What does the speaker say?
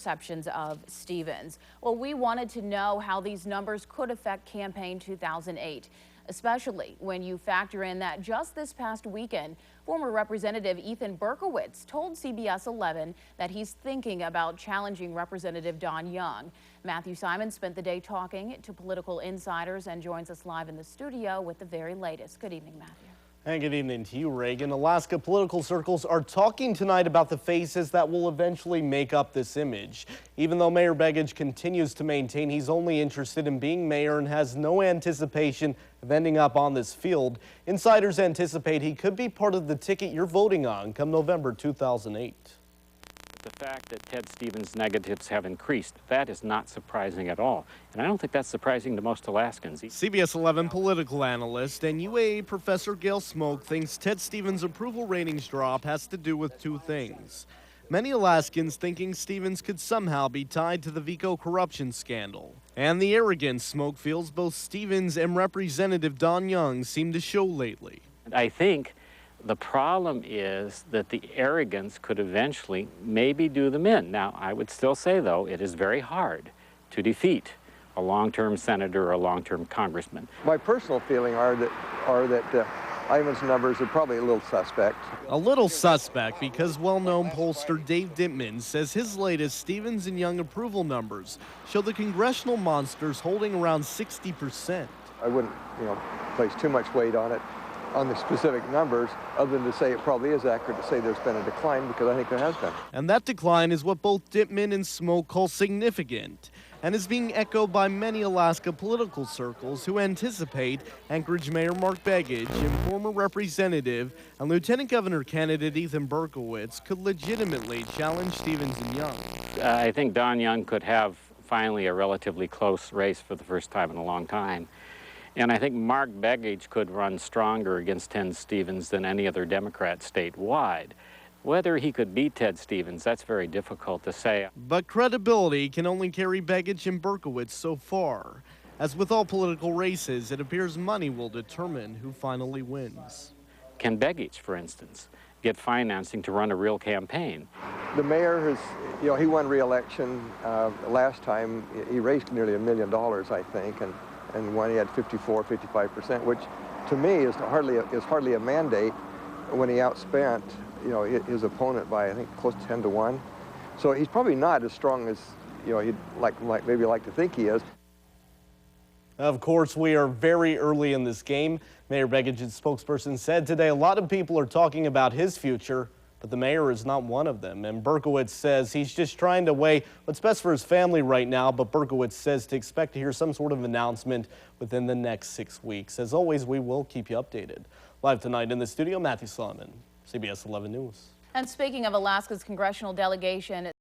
perceptions of Stevens. Well, we wanted to know how these numbers could affect campaign 2008, especially when you factor in that just this past weekend, former Representative Ethan Berkowitz told CBS 11 that he's thinking about challenging Representative Don Young. Matthew Simon spent the day talking to political insiders and joins us live in the studio with the very latest. Good evening, Matthew. And good evening to you, Reagan. Alaska political circles are talking tonight about the faces that will eventually make up this image. Even though Mayor Begich continues to maintain he's only interested in being mayor and has no anticipation of ending up on this field, insiders anticipate he could be part of the ticket you're voting on come November 2008. The fact that Ted Stevens' negatives have increased, that is not surprising at all. And I don't think that's surprising to most Alaskans. CBS 11 political analyst and UAA professor Gail Smoke thinks Ted Stevens' approval ratings drop has to do with two things. Many Alaskans thinking Stevens could somehow be tied to the Vico corruption scandal. And the arrogance Smoke feels both Stevens and Representative Don Young seem to show lately. I think the problem is that the arrogance could eventually maybe do them in. Now, I would still say, though, it is very hard to defeat a long-term senator or a long-term congressman. My personal feeling are that Ivan's numbers are probably a little suspect. A little suspect because well-known pollster Dave Dittman says his latest Stevens and Young approval numbers show the congressional monsters holding around 60%. I wouldn't, place too much weight on it, on the specific numbers, other than to say it probably is accurate to say there's been a decline, because I think there has been. And that decline is what both Dittman and Smoke call significant, and is being echoed by many Alaska political circles who anticipate Anchorage Mayor Mark Begich and former Representative and Lieutenant Governor candidate Ethan Berkowitz could legitimately challenge Stevens and Young. I think Don Young could have finally a relatively close race for the first time in a long time. And I think Mark Begich could run stronger against Ted Stevens than any other Democrat statewide. Whether he could beat Ted Stevens, that's very difficult to say. But credibility can only carry Begich and Berkowitz so far. As with all political races, it appears money will determine who finally wins. Can Begich, for instance, get financing to run a real campaign? The mayor has, he won re-election last time. He raised nearly $1 million, I think, and when he had 55%, which to me is hardly a mandate when he outspent his opponent by, I think, close to 10 to 1. So he's probably not as strong as he'd maybe like to think he is. Of course, we are very early in this game. Mayor Begich's spokesperson said today a lot of people are talking about his future, but the mayor is not one of them. And Berkowitz says he's just trying to weigh what's best for his family right now, but Berkowitz says to expect to hear some sort of announcement within the next 6 weeks. As always, we will keep you updated. Live tonight in the studio, Matthew Simon, CBS 11 News. And speaking of Alaska's congressional delegation,